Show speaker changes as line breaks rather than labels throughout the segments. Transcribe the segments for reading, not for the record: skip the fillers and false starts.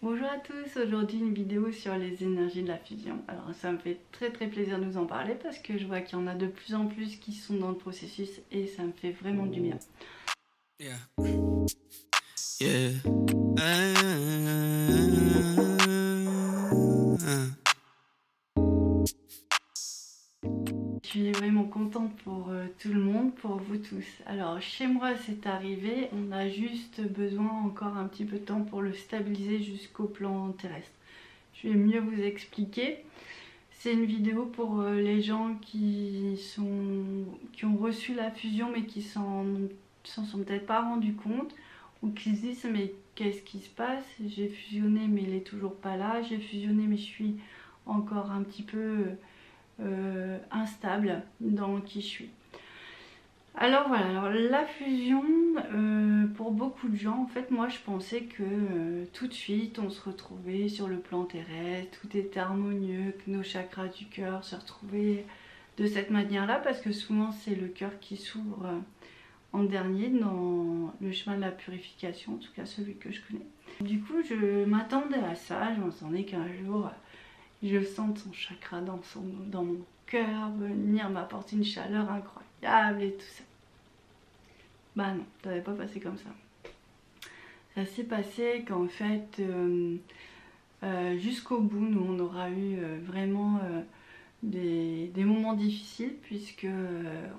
Bonjour à tous, aujourd'hui une vidéo sur les énergies de la fusion. Alors ça me fait très plaisir de vous en parler parce que je vois qu'il y en a de plus en plus qui sont dans le processus et ça me fait vraiment du bien.
Yeah. Yeah.
Je suis vraiment contente pour tout le monde, pour vous tous. Alors chez moi c'est arrivé, on a juste besoin encore un petit peu de temps pour le stabiliser jusqu'au plan terrestre. Je vais mieux vous expliquer. C'est une vidéo pour les gens qui ont reçu la fusion mais qui s'en sont peut-être pas rendus compte ou qui se disent mais qu'est-ce qui se passe? J'ai fusionné mais il est toujours pas là, j'ai fusionné mais je suis encore un petit peu instable dans qui je suis. Alors voilà, alors la fusion, pour beaucoup de gens, en fait moi je pensais que tout de suite on se retrouvait sur le plan terrestre, tout était harmonieux, que nos chakras du cœur se retrouvaient de cette manière-là, parce que souvent c'est le cœur qui s'ouvre en dernier dans le chemin de la purification, en tout cas celui que je connais. Du coup je m'attendais à ça, je m'attendais qu'un jour je sente son chakra dans mon cœur venir m'apporter une chaleur incroyable et tout ça. Bah non, ça n'avait pas passé comme ça. Ça s'est passé qu'en fait, jusqu'au bout, nous on aura eu vraiment des moments difficiles, puisque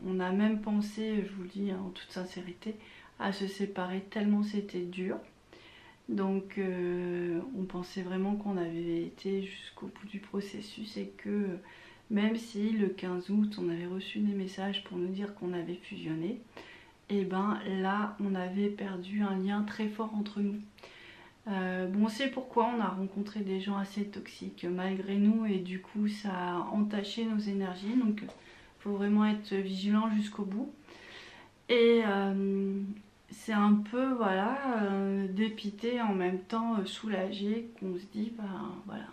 on a même pensé, je vous le dis en toute sincérité, à se séparer tellement c'était dur. Donc on pensait vraiment qu'on avait été jusqu'au bout du processus et que même si le 15 août on avait reçu des messages pour nous dire qu'on avait fusionné, et ben là on avait perdu un lien très fort entre nous. Bon, on sait pourquoi, on a rencontré des gens assez toxiques malgré nous et du coup ça a entaché nos énergies, donc il faut vraiment être vigilant jusqu'au bout. Et c'est un peu voilà dépité en même temps soulagé qu'on se dit ben voilà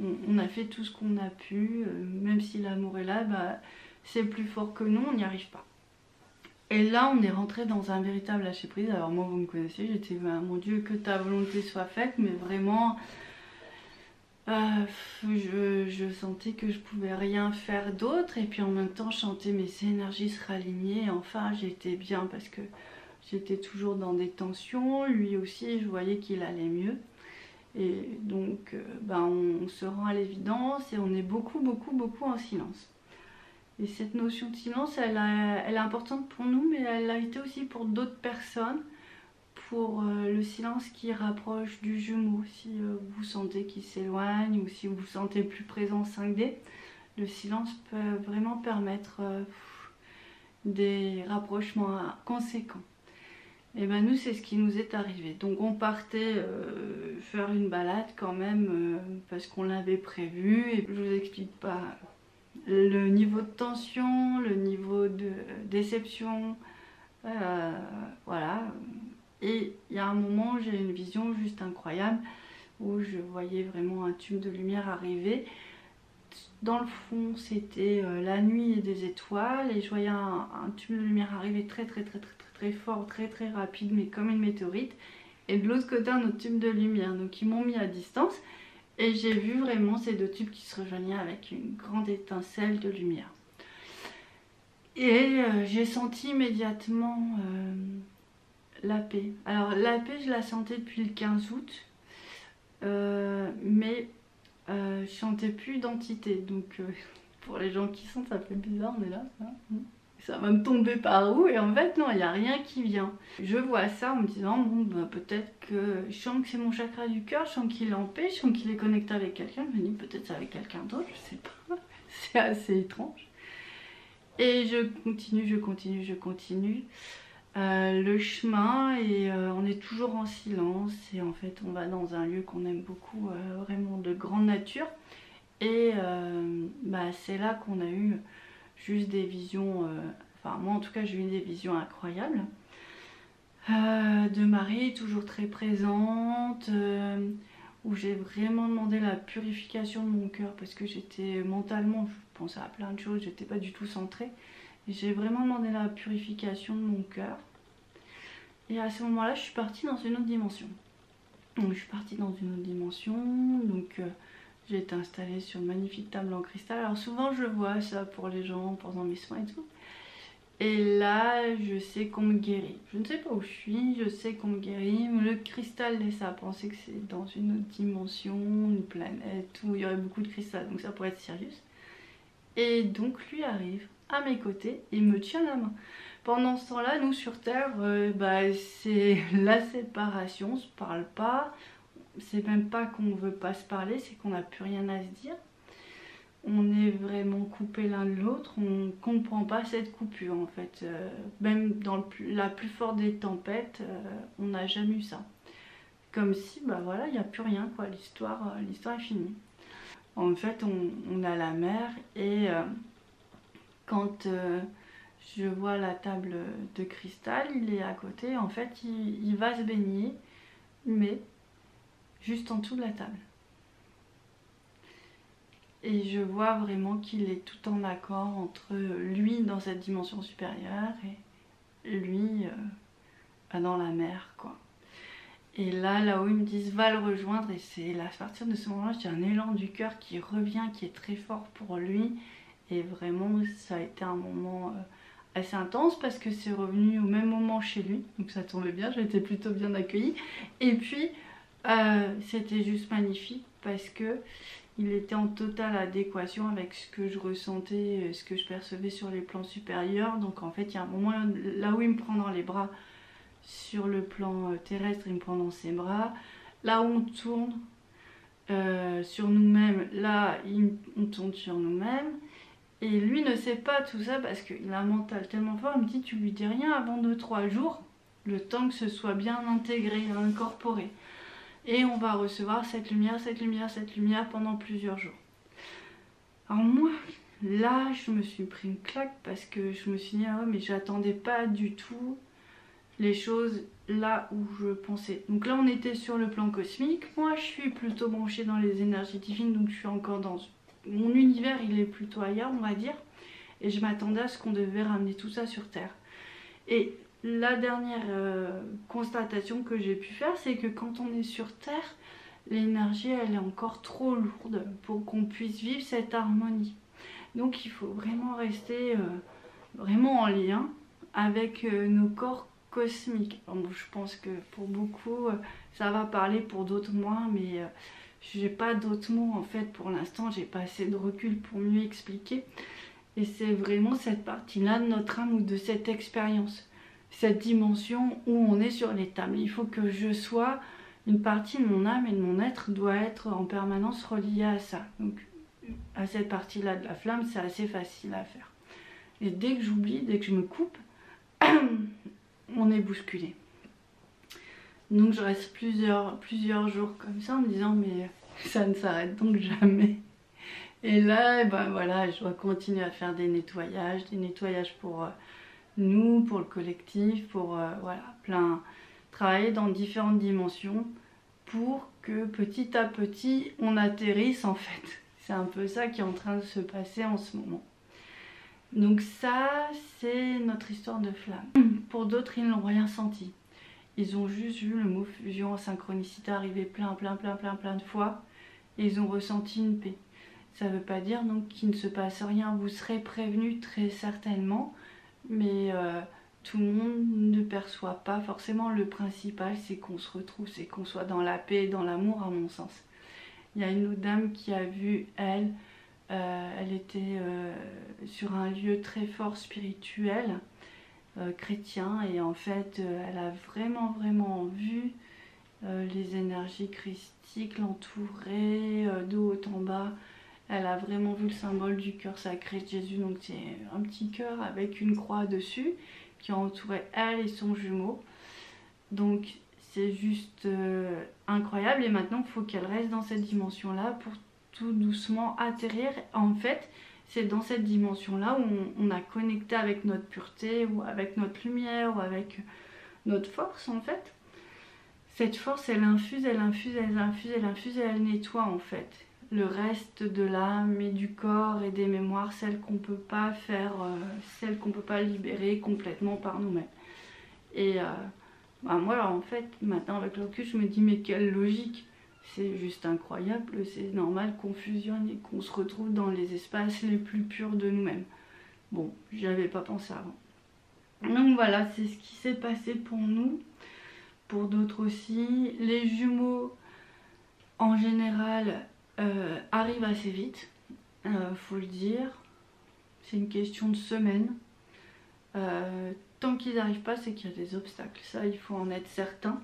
on a fait tout ce qu'on a pu, même si l'amour est là, bah, c'est plus fort que nous, on n'y arrive pas. Et là on est rentré dans un véritable lâcher prise. Alors moi vous me connaissez, j'étais bah, mon Dieu que ta volonté soit faite, mais vraiment je sentais que je pouvais rien faire d'autre et puis en même temps je sentais mes énergies se raligner et enfin j'étais bien parce que j'étais toujours dans des tensions, lui aussi je voyais qu'il allait mieux et donc ben, on se rend à l'évidence et on est beaucoup en silence. Et cette notion de silence elle est importante pour nous mais elle a été aussi pour d'autres personnes, pour le silence qui rapproche du jumeau. Si vous sentez qu'il s'éloigne ou si vous vous sentez plus présent en 5D, le silence peut vraiment permettre des rapprochements conséquents. Et ben nous c'est ce qui nous est arrivé. Donc on partait faire une balade quand même parce qu'on l'avait prévu et je vous explique pas le niveau de tension, le niveau de déception, voilà. Et il y a un moment, j'ai une vision juste incroyable où je voyais vraiment un tube de lumière arriver. Dans le fond, c'était la nuit et des étoiles et je voyais un tube de lumière arriver très fort, très rapide, mais comme une météorite. Et de l'autre côté, un autre tube de lumière. Donc ils m'ont mis à distance et j'ai vu vraiment ces deux tubes qui se rejoignaient avec une grande étincelle de lumière. Et j'ai senti immédiatement la paix. Alors la paix je la sentais depuis le 15 août, mais je sentais plus d'entité. Donc pour les gens qui sentent, ça fait bizarre, on est là, ça va me tomber par où et en fait non, il n'y a rien qui vient. Je vois ça en me disant bon bah, peut-être que je sens que c'est mon chakra du cœur, je sens qu'il est en paix, je sens qu'il est connecté avec quelqu'un, je me dis peut-être c'est avec quelqu'un d'autre, je sais pas, c'est assez étrange. Et je continue le chemin et on est toujours en silence et en fait on va dans un lieu qu'on aime beaucoup, vraiment de grande nature et bah, c'est là qu'on a eu juste des visions, enfin moi en tout cas j'ai eu des visions incroyables de Marie toujours très présente, où j'ai vraiment demandé la purification de mon cœur parce que j'étais mentalement, je pensais à plein de choses, j'étais pas du tout centrée. J'ai vraiment demandé la purification de mon cœur. Et à ce moment-là, je suis partie dans une autre dimension. Donc je suis partie dans une autre dimension, donc j'ai été installée sur une magnifique table en cristal. Alors souvent je vois ça pour les gens pendant mes soins et tout. Et là je sais qu'on me guérit. Je ne sais pas où je suis, je sais qu'on me guérit. Mais le cristal laisse à penser que c'est dans une autre dimension, une planète où il y aurait beaucoup de cristal. Donc ça pourrait être Sirius. Et donc lui arrive à mes côtés et me tient la main. Pendant ce temps-là, nous sur Terre, c'est la séparation, on se parle pas. C'est même pas qu'on veut pas se parler, c'est qu'on n'a plus rien à se dire. On est vraiment coupés l'un de l'autre, on comprend pas cette coupure en fait. Même dans la plus forte des tempêtes, on n'a jamais eu ça. Comme si, bah voilà, il n'y a plus rien quoi, l'histoire est finie. En fait, on a la mer et quand je vois la table de cristal, il est à côté, en fait il va se baigner, mais juste en dessous de la table. Et je vois vraiment qu'il est tout en accord entre lui dans cette dimension supérieure et lui dans la mer quoi. Et là-haut ils me disent va le rejoindre et c'est à partir de ce moment-là j'ai un élan du cœur qui revient, qui est très fort pour lui. Et vraiment ça a été un moment assez intense parce que c'est revenu au même moment chez lui. Donc ça tombait bien, j'ai été plutôt bien accueillie. Et puis c'était juste magnifique parce que il était en totale adéquation avec ce que je ressentais, ce que je percevais sur les plans supérieurs. Donc en fait il y a un moment là où il me prend dans les bras sur le plan terrestre, il me prend dans ses bras. Là où on tourne sur nous-mêmes, là on tourne sur nous-mêmes. Et lui ne sait pas tout ça parce qu'il a un mental tellement fort, il me dit tu lui dis rien avant 2-3 jours, le temps que ce soit bien intégré, incorporé. Et on va recevoir cette lumière, cette lumière, cette lumière pendant plusieurs jours. Alors moi, là je me suis pris une claque parce que je me suis dit ah ouais mais j'attendais pas du tout les choses là où je pensais. Donc là on était sur le plan cosmique, moi je suis plutôt branchée dans les énergies divines, donc je suis encore dans mon univers, il est plutôt ailleurs on va dire, et je m'attendais à ce qu'on devait ramener tout ça sur Terre. Et la dernière constatation que j'ai pu faire, c'est que quand on est sur Terre, l'énergie elle est encore trop lourde pour qu'on puisse vivre cette harmonie. Donc il faut vraiment rester vraiment en lien avec nos corps cosmiques. Alors, bon, je pense que pour beaucoup ça va parler, pour d'autres moins, mais j'ai pas d'autres mots en fait pour l'instant, j'ai pas assez de recul pour mieux expliquer. Et c'est vraiment cette partie-là de notre âme ou de cette expérience, cette dimension où on est sur les tables. Il faut que je sois, une partie de mon âme et de mon être doit être en permanence reliée à ça. Donc à cette partie-là de la flamme, c'est assez facile à faire. Et dès que j'oublie, dès que je me coupe, on est bousculé. Donc je reste plusieurs jours comme ça en me disant mais ça ne s'arrête donc jamais. Et là, ben voilà, je dois continuer à faire des nettoyages pour nous, pour le collectif, pour voilà, travailler dans différentes dimensions pour que petit à petit on atterrisse en fait. C'est un peu ça qui est en train de se passer en ce moment. Donc ça, c'est notre histoire de flamme. Pour d'autres, ils n'ont rien senti. Ils ont juste vu le mot fusion en synchronicité arriver plein de fois et ils ont ressenti une paix. Ça ne veut pas dire donc qu'il ne se passe rien, vous serez prévenus très certainement, mais tout le monde ne perçoit pas forcément. Le principal c'est qu'on se retrouve, c'est qu'on soit dans la paix et dans l'amour à mon sens. Il y a une autre dame qui a vu, elle était sur un lieu très fort spirituel, chrétien, et en fait elle a vraiment vu les énergies christiques l'entourer de haut en bas. Elle a vraiment vu le symbole du cœur sacré de Jésus, donc c'est un petit cœur avec une croix dessus qui entourait elle et son jumeau. Donc c'est juste incroyable, et maintenant il faut qu'elle reste dans cette dimension là pour tout doucement atterrir. En fait c'est dans cette dimension là où on a connecté avec notre pureté ou avec notre lumière ou avec notre force en fait. Cette force elle infuse et elle nettoie en fait le reste de l'âme et du corps et des mémoires, celles qu'on peut pas faire, celles qu'on peut pas libérer complètement par nous-mêmes. Et Bah, moi en fait maintenant avec le recul je me dis mais quelle logique, c'est juste incroyable, c'est normal qu'on fusionne et qu'on se retrouve dans les espaces les plus purs de nous-mêmes. Bon, j'y avais pas pensé avant. Donc voilà, c'est ce qui s'est passé pour nous, pour d'autres aussi. Les jumeaux en général arrivent assez vite, faut le dire, c'est une question de semaines. Tant qu'ils n'arrivent pas, c'est qu'il y a des obstacles, ça il faut en être certain.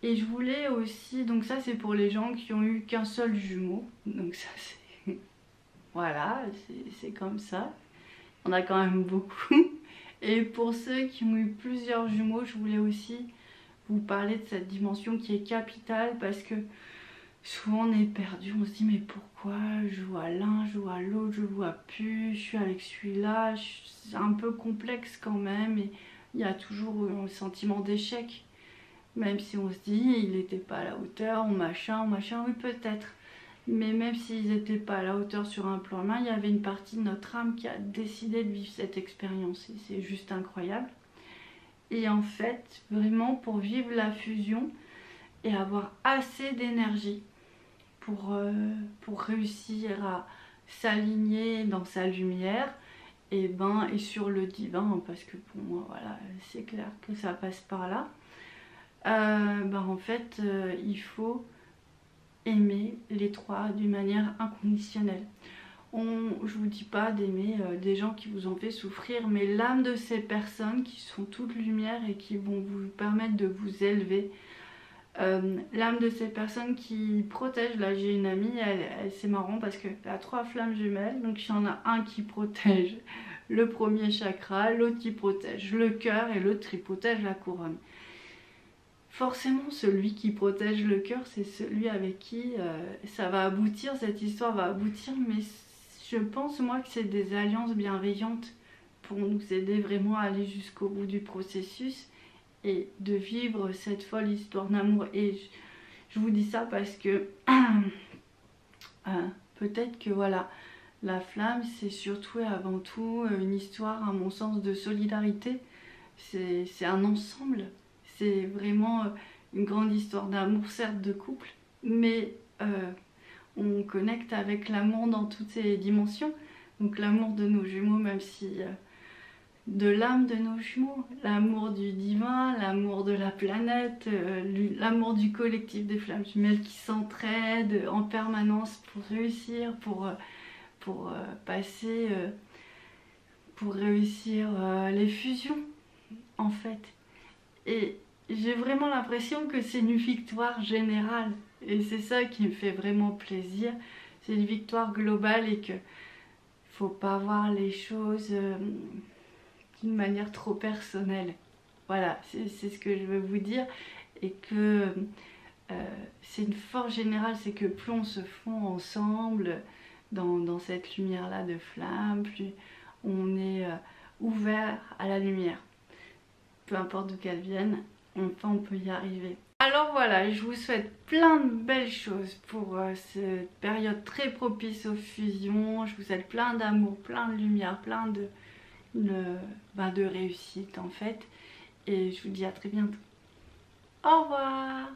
Et je voulais aussi, donc ça c'est pour les gens qui ont eu qu'un seul jumeau, donc ça c'est, voilà, c'est comme ça, on a quand même beaucoup. Et pour ceux qui ont eu plusieurs jumeaux, je voulais aussi vous parler de cette dimension qui est capitale, parce que souvent on est perdu, on se dit mais pourquoi je vois l'un, je vois l'autre, je vois plus, je suis avec celui-là, c'est un peu complexe quand même, et il y a toujours un sentiment d'échec. Même si on se dit il n'était pas à la hauteur, machin, oui peut-être. Mais même s'ils n'étaient pas à la hauteur sur un plan humain, il y avait une partie de notre âme qui a décidé de vivre cette expérience. Et c'est juste incroyable. Et en fait, vraiment pour vivre la fusion et avoir assez d'énergie pour réussir à s'aligner dans sa lumière, et sur le divin, parce que pour moi, voilà, c'est clair que ça passe par là. En fait il faut aimer les trois d'une manière inconditionnelle. Je vous dis pas d'aimer des gens qui vous ont fait souffrir, mais l'âme de ces personnes qui sont toute lumière et qui vont vous permettre de vous élever, l'âme de ces personnes qui protègent. Là j'ai une amie, c'est marrant parce qu'elle a 3 flammes jumelles, donc il y en a un qui protège le premier chakra, l'autre qui protège le cœur et l'autre qui protège la couronne. Forcément, celui qui protège le cœur, c'est celui avec qui ça va aboutir, cette histoire va aboutir, mais je pense moi que c'est des alliances bienveillantes pour nous aider vraiment à aller jusqu'au bout du processus et de vivre cette folle histoire d'amour. Et je vous dis ça parce que peut-être que voilà, la flamme c'est surtout et avant tout une histoire à mon sens de solidarité, c'est un ensemble. C'est vraiment une grande histoire d'amour, certes de couple, mais on connecte avec l'amour dans toutes ses dimensions. Donc l'amour de nos jumeaux, même si de l'âme de nos jumeaux, l'amour du divin, l'amour de la planète, l'amour du collectif des flammes jumelles qui s'entraident en permanence pour réussir, pour passer, pour réussir les fusions en fait. Et j'ai vraiment l'impression que c'est une victoire générale. Et c'est ça qui me fait vraiment plaisir. C'est une victoire globale et que faut pas voir les choses d'une manière trop personnelle. Voilà, c'est ce que je veux vous dire. Et que c'est une force générale, c'est que plus on se fond ensemble dans cette lumière-là de flamme, plus on est ouvert à la lumière. Peu importe d'où qu'elle vienne, enfin on peut y arriver. Alors voilà, je vous souhaite plein de belles choses pour cette période très propice aux fusions. Je vous souhaite plein d'amour, plein de lumière, plein de réussite en fait. Et je vous dis à très bientôt. Au revoir!